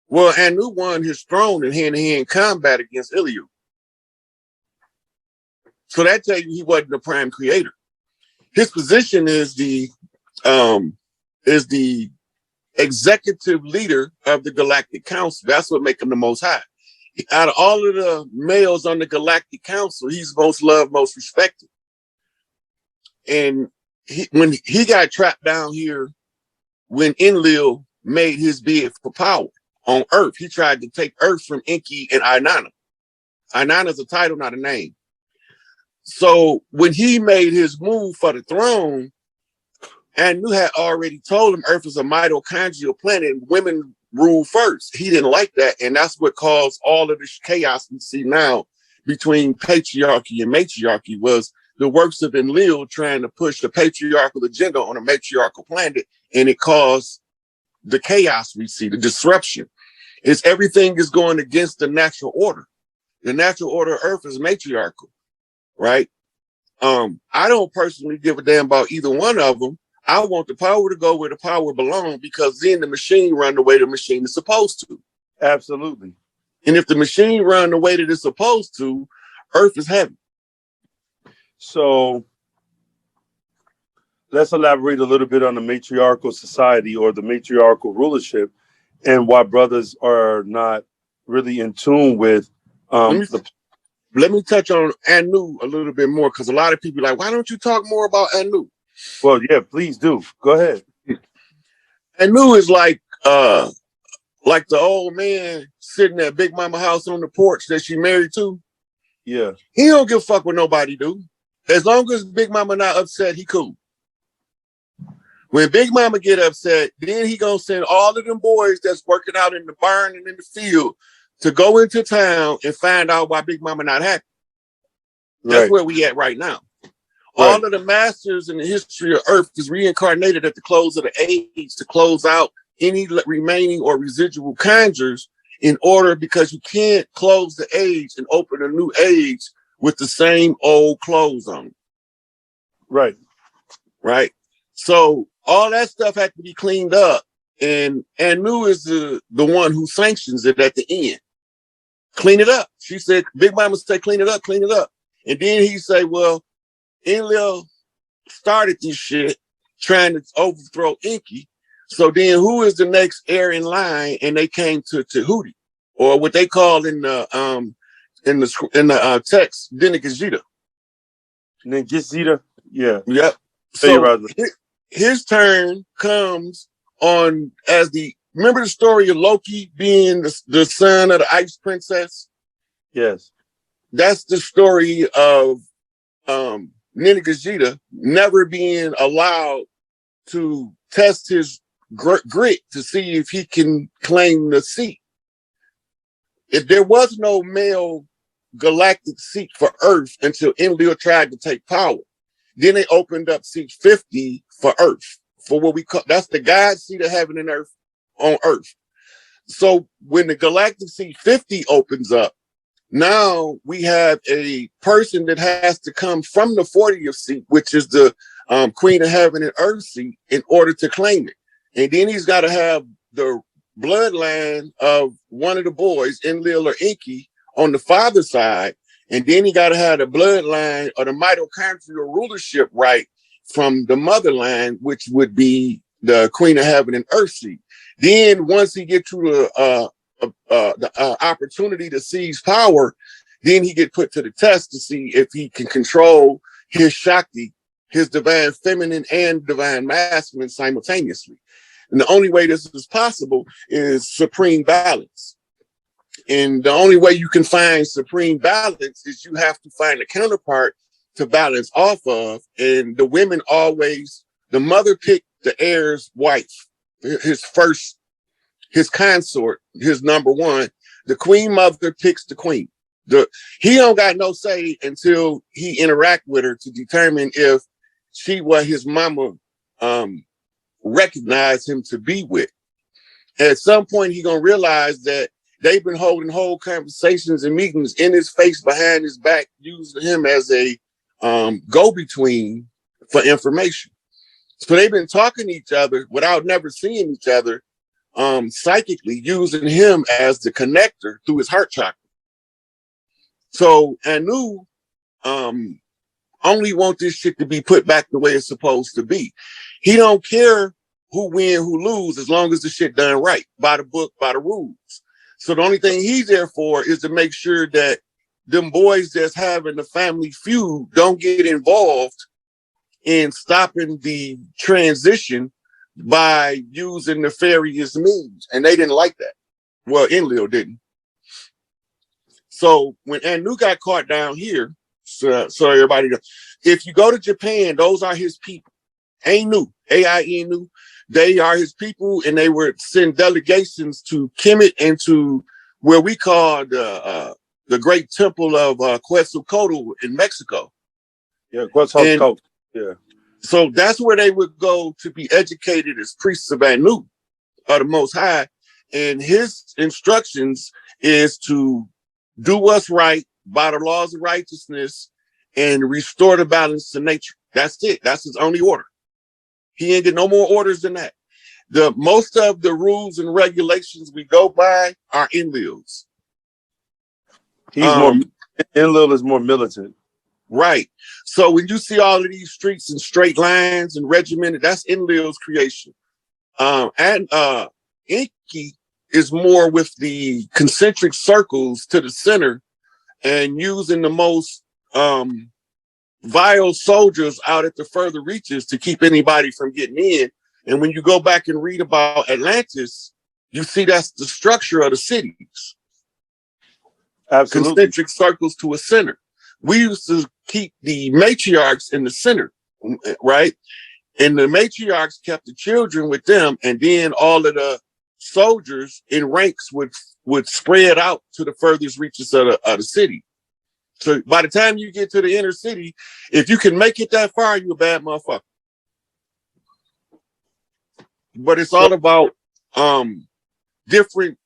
Well, Anu won his throne in hand-to-hand combat against Iliu. So that tells you he wasn't the prime creator. His position is the executive leader of the Galactic Council. That's what makes him the Most High. Out of all of the males on the Galactic Council, he's most loved, most respected. And when he got trapped down here, when Enlil made his bid for power on Earth, he tried to take Earth from Enki and Inanna. Inanna is a title, not a name. So when he made his move for the throne, Anu had already told him Earth is a mitochondrial planet and women rule first. He didn't like that, and that's what caused all of this chaos we see now between patriarchy and matriarchy, was the works of Enlil trying to push the patriarchal agenda on a matriarchal planet, and it caused the chaos we see, the disruption. It's everything is going against the natural order. The natural order of Earth is matriarchal, right? I don't personally give a damn about either one of them. I want the power to go where the power belongs, because then the machine run the way the machine is supposed to. Absolutely. And if the machine run the way that it's supposed to, Earth is heavy. So let's elaborate a little bit on the matriarchal society or the matriarchal rulership, and why brothers are not really in tune with let me touch on Anu a little bit more, because a lot of people are like, why don't you talk more about Anu? Well, yeah, please do. Go ahead. Anu is like the old man sitting at Big Mama house on the porch that she married to. Yeah. He don't give a fuck what nobody do. As long as Big Mama not upset, he cool. When Big Mama get upset, then he gonna send all of them boys that's working out in the barn and in the field to go into town and find out why Big Mama not happy. That's where we at right now. All of the masters in the history of Earth is reincarnated at the close of the age to close out any remaining or residual conjures in order, because you can't close the age and open a new age with the same old clothes on. Right. Right. So all that stuff had to be cleaned up. And Anu is the one who sanctions it at the end. Clean it up. She said, Big Mama said, clean it up, clean it up. And then he say, well, Enlil started this shit trying to overthrow Enki. So then who is the next heir in line? And they came to Tahuti, or what they call in the text, Dinagajita. Nengishita? Yeah. Yep. So his turn comes on as remember the story of Loki being the son of the Ice Princess? Yes. That's the story of Ninigajita never being allowed to test his grit to see if he can claim the seat. If there was no male galactic seat for Earth until Enlil tried to take power. Then they opened up seat 50 for Earth, for what we call, that's the God seat of heaven and earth on Earth. So when the galactic seat 50 opens up, now we have a person that has to come from the 40th seat, which is the Queen of Heaven and Earth seat, in order to claim it. And then he's got to have the bloodline of one of the boys, Enlil or Enki, on the father's side. And then he got to have the bloodline or the mitochondrial rulership right from the motherline, which would be the Queen of Heaven and Earth seat. Then once he gets to the opportunity to seize power, then he get put to the test to see if he can control his Shakti, his divine feminine and divine masculine simultaneously. And the only way this is possible is supreme balance. And the only way you can find supreme balance is you have to find a counterpart to balance off of. And the women always, the mother picked the heir's wife, his consort, his number one. The queen mother picks the queen. He don't got no say until he interact with her to determine if she what his mama recognized him to be with. At some point, he gonna realize that they've been holding whole conversations and meetings in his face, behind his back, using him as a go-between for information. So they've been talking to each other without never seeing each other, psychically, using him as the connector through his heart chakra. So Anu only want this shit to be put back the way it's supposed to be. He don't care who win, who lose, as long as the shit done right, by the book, by the rules. So the only thing he's there for is to make sure that them boys that's having the family feud don't get involved in stopping the transition by using nefarious means. And they didn't like that. Well, Enlil didn't. So when Anu got caught down here, so everybody knows, if you go to Japan, those are his people. Anu, A-I-N-U. They are his people, and they would send delegations to Kemet and to where we call the great temple of Quetzalcoatl in Mexico. Yeah, Quetzalcoatl. Yeah. So that's where they would go to be educated as priests of Anu, or the Most High. And his instructions is to do what's right by the laws of righteousness and restore the balance to nature. That's it. That's his only order. He ain't get no more orders than that. Most of the rules and regulations we go by are Enlil's. Enlil is more militant. Right. So when you see all of these streets and straight lines and regimented, that's Enlil's creation. And Enki is more with the concentric circles to the center and using the most vile soldiers out at the further reaches to keep anybody from getting in. And when you go back and read about Atlantis, you see that's the structure of the cities. Absolutely. Concentric circles to a center. We used to keep the matriarchs in the center, right? And the matriarchs kept the children with them, and then all of the soldiers in ranks would spread out to the furthest reaches of the city. So by the time you get to the inner city, if you can make it that far, you're a bad motherfucker. But it's all about different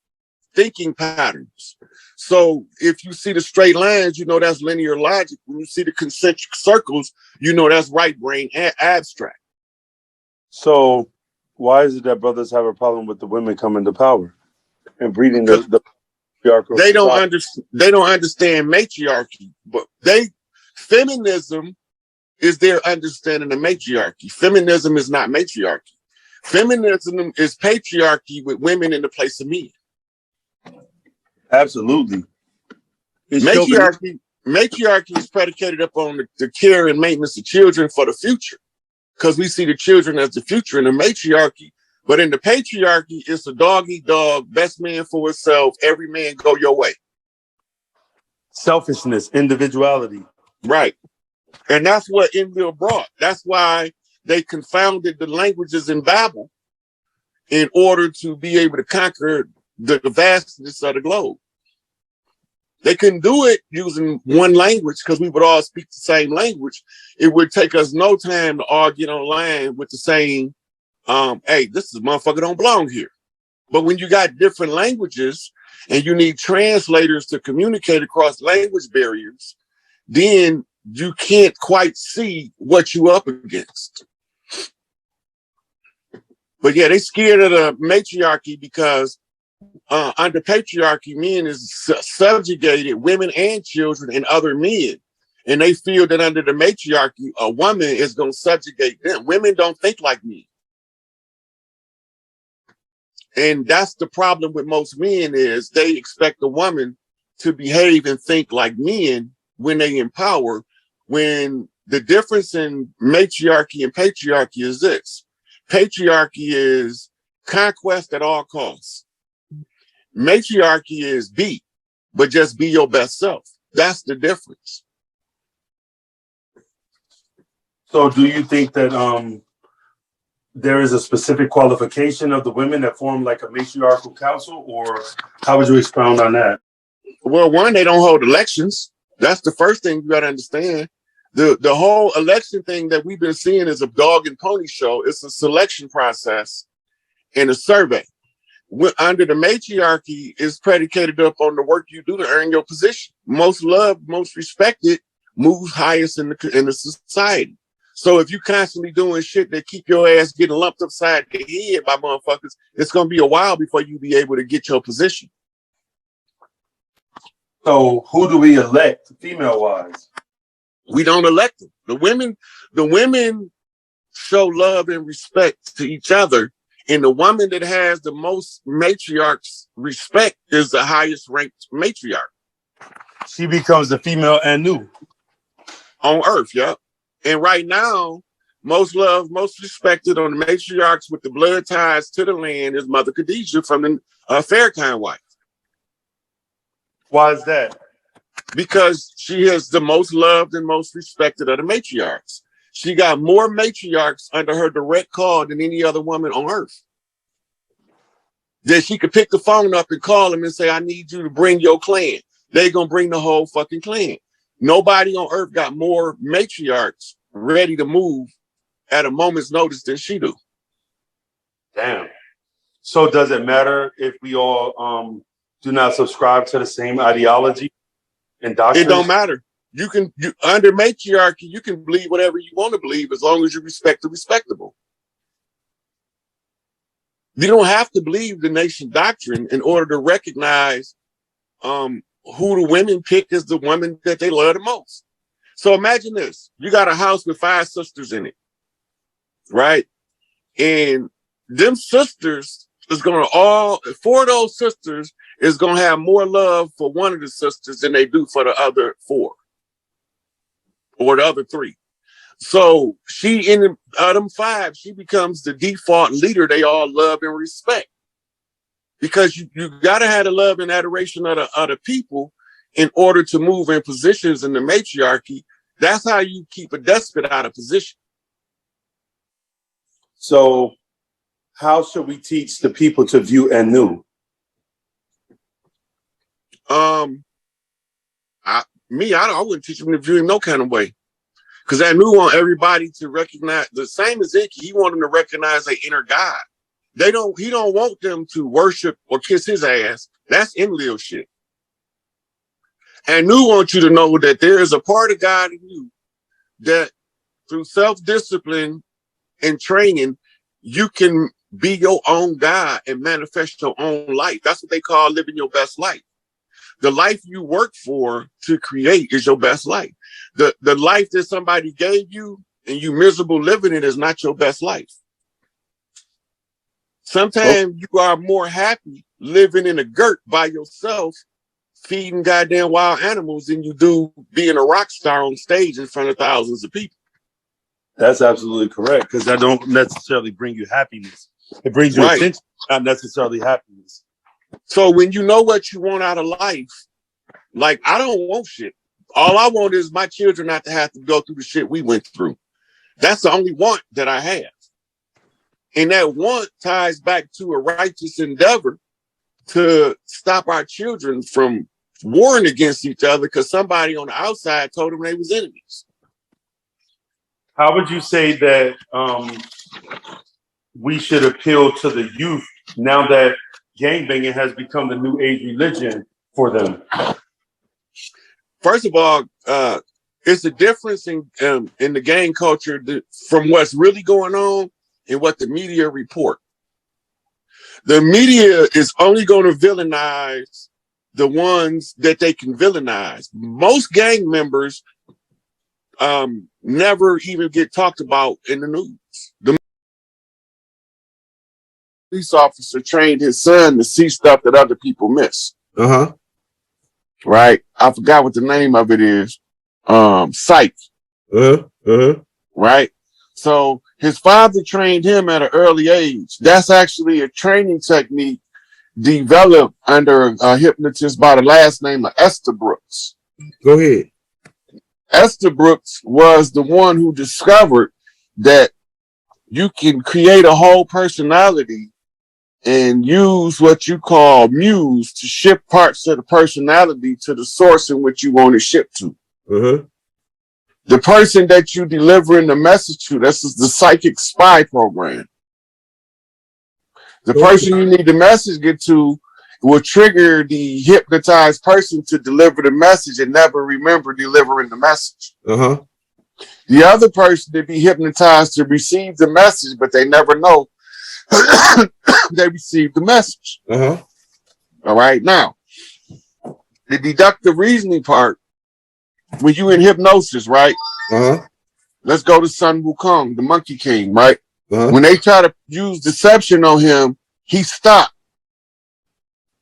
thinking patterns. So if you see the straight lines, you know that's linear logic. When you see the concentric circles, you know that's right brain abstract. So why is it that brothers have a problem with the women coming to power and breeding the patriarchal They don't society? they don't understand matriarchy, but feminism is their understanding of matriarchy. Feminism is not matriarchy. Feminism is patriarchy with women in the place of men. Absolutely. Matriarchy is predicated upon the care and maintenance of children for the future, because we see the children as the future in the matriarchy. But in the patriarchy, it's a dog eat dog, best man for itself, every man go your way. Selfishness, individuality. Right. And that's what Enlil brought. That's why they confounded the languages in Babel in order to be able to conquer the vastness of the globe. They couldn't do it using one language because we would all speak the same language. It would take us no time to argue online with the same, hey, this is motherfucker don't belong here. But when you got different languages and you need translators to communicate across language barriers, then you can't quite see what you up against. But yeah, they scared of the matriarchy because under patriarchy, men is subjugated, women and children and other men. And they feel that under the matriarchy, a woman is going to subjugate them. Women don't think like men. And that's the problem with most men is they expect a woman to behave and think like men when they in power, when the difference in matriarchy and patriarchy is this. Patriarchy is conquest at all costs. Matriarchy is be, but just be your best self. That's the difference. So do you think that there is a specific qualification of the women that form like a matriarchal council, or how would you expound on that? Well, one, they don't hold elections. That's the first thing you got to understand. The whole election thing that we've been seeing is a dog and pony show. It's a selection process and a survey. Under the matriarchy is predicated up on the work you do to earn your position. Most loved, most respected, moves highest in the society. So if you constantly doing shit that keep your ass getting lumped upside the head by motherfuckers, it's going to be a while before you be able to get your position. So who do we elect female wise? We don't elect them. The women show love and respect to each other. And the woman that has the most matriarchs respect is the highest ranked matriarch. She becomes the female Anu on earth, yeah. And right now, most loved, most respected on the matriarchs with the blood ties to the land is Mother Khadijah from the Farrakhan wife. Why is that? Because she is the most loved and most respected of the matriarchs. She got more matriarchs under her direct call than any other woman on earth. That she could pick the phone up and call them and say, I need you to bring your clan. They're going to bring the whole fucking clan. Nobody on earth got more matriarchs ready to move at a moment's notice than she do. Damn. So does it matter if we all do not subscribe to the same ideology and doctrine? It don't matter. Under matriarchy, you can believe whatever you want to believe as long as you respect the respectable. You don't have to believe the nation doctrine in order to recognize who the women pick as the woman that they love the most. So imagine this. You got a house with 5 sisters in it, right? And them sisters is going to 4 of those sisters is going to have more love for one of the sisters than they do for the other 4 or the other 3. So she, in them 5, she becomes the default leader they all love and respect. Because you got to have the love and adoration of the other people in order to move in positions in the matriarchy. That's how you keep a despot out of position. So how should we teach the people to view Anu? I wouldn't teach them to view him no kind of way. Because Anu want everybody to recognize, the same as Inky, he want them to recognize their inner God. he don't want them to worship or kiss his ass. That's Enlil shit. And Nu wants you to know that there is a part of God in you that through self-discipline and training, you can be your own God and manifest your own life. That's what they call living your best life. The life you work for to create is your best life. The life that somebody gave you and you miserable living it is not your best life. Sometimes you are more happy living in the dirt by yourself, feeding goddamn wild animals than you do being a rock star on stage in front of thousands of people. That's absolutely correct, because that don't necessarily bring you happiness. It brings you attention, not necessarily happiness. So when you know what you want out of life, like I don't want shit. All I want is my children not to have to go through the shit we went through. That's the only want that I have. And that want ties back to a righteous endeavor to stop our children from warring against each other because somebody on the outside told them they was enemies. How would you say that we should appeal to the youth now that gangbanging has become the new age religion for them? First of all, it's a difference in the gang culture from what's really going on and what the media report. The media is only going to villainize the ones that they can villainize. Most gang members never even get talked about in the news. The police officer trained his son to see stuff that other people miss. Right? I forgot what the name of it is. Psych. Right? So his father trained him at an early age. That's actually a training technique developed under a hypnotist by the last name of Esther Brooks. Go ahead. Esther Brooks was the one who discovered that you can create a whole personality and use what you call muse to shift parts of the personality to the source in which you want to ship to. The person that you delivering the message to, this is the psychic spy program. The person you need the message get to will trigger the hypnotized person to deliver the message and never remember delivering the message. The other person to be hypnotized to receive the message, but they never know they received the message. All right. Now, the deductive reasoning part, when you in hypnosis, right? Let's go to Sun Wukong, the Monkey King, right? When they try to use deception on him, he stopped.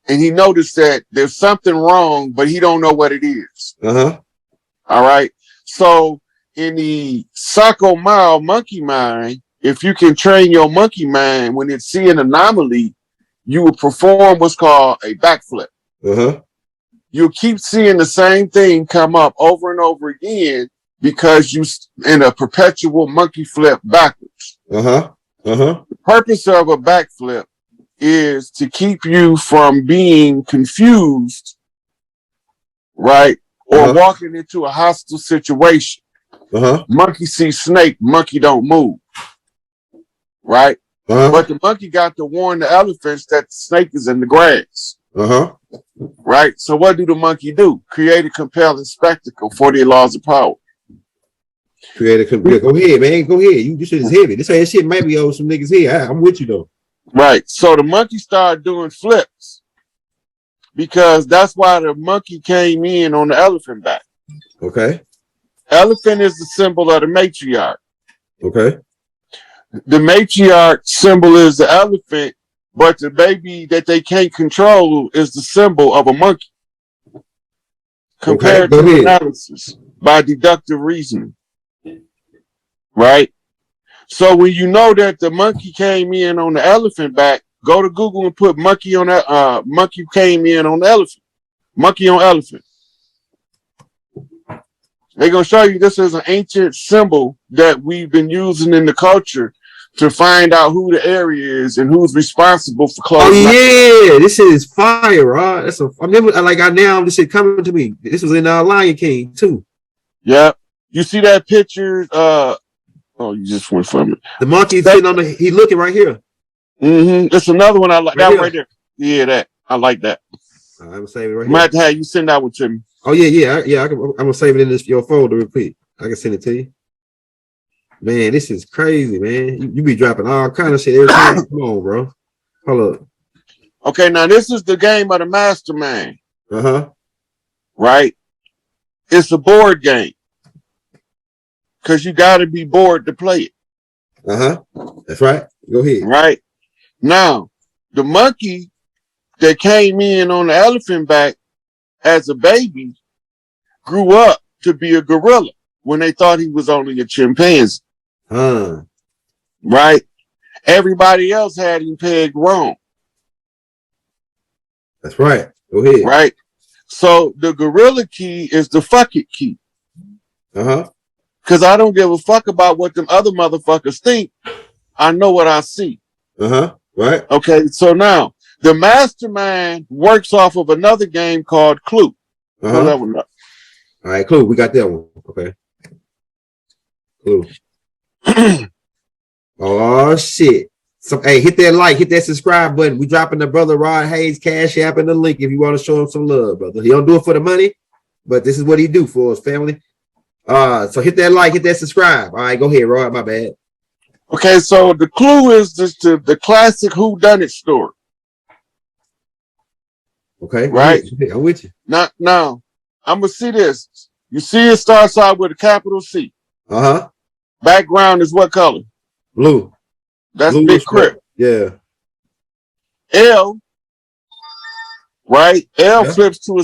And he noticed that there's something wrong, but he don't know what it is. All right. So in the Sako Mao monkey mind, if you can train your monkey mind, when it's seeing an anomaly, you will perform what's called a backflip. You'll keep seeing the same thing come up over and over again because you in a perpetual monkey flip backwards. The purpose of a backflip is to keep you from being confused, right? Or walking into a hostile situation. Monkey sees snake, monkey don't move. Right? But the monkey got to warn the elephants that the snake is in the grass. Right? So what do the monkey do? Create a compelling spectacle for their laws of power. Go ahead, man. Go ahead. This shit is heavy. This shit might be over some niggas here. I'm with you though. Right. So the monkey started doing flips because that's why the monkey came in on the elephant back. Elephant is the symbol of the matriarch. The matriarch symbol is the elephant, but the baby that they can't control is the symbol of a monkey. Compared to analysis by deductive reasoning. Right? So when you know that the monkey came in on the elephant back, go to Google and put monkey on that monkey came in on the elephant. Monkey on elephant. They're gonna show you this is an ancient symbol that we've been using in the culture to find out who the area is and who's responsible for closing. This shit is fire, right? This shit coming to me. This was in Lion King too. Yeah. You see that picture? You just went from it. The monkey sitting on he looking right here. It's another one I like. Right That here. right there. Yeah, that. I like that. I'm gonna save it right I might here. have to have you send that one to me. Oh yeah. I'm gonna save it in this your folder real quick. I can send it to you. Man, this is crazy, man. You be dropping all kind of shit every time. Come on, bro. Hold up. Okay, now this is the game of the mastermind, right? It's a board game because you got to be bored to play it. That's right. Go ahead. Right now, the monkey that came in on the elephant back as a baby grew up to be a gorilla when they thought he was only a chimpanzee. Right? Everybody else had him pegged wrong. That's right. Go ahead. Right? So the gorilla key is the fuck it key. Because I don't give a fuck about what them other motherfuckers think. I know what I see. Right. Okay, so now the mastermind works off of another game called Clue. Pull that one up. All right, Clue. We got that one. Okay. Clue. Oh shit. So hey, hit that like, hit that subscribe button. We dropping the brother Rod Hayes Cash App in the link if you want to show him some love, brother. He don't do it for the money, but this is what he do for his family. So hit that like, hit that subscribe. All right, go ahead, Rod. My bad. Okay, so the clue is just the classic whodunit story. Okay, right? I'm with you. Now, I'm gonna see this. You see, it starts out with a capital C. Background is what color? Blue. That's Blue Big Crip. Yeah. L, right? L flips to a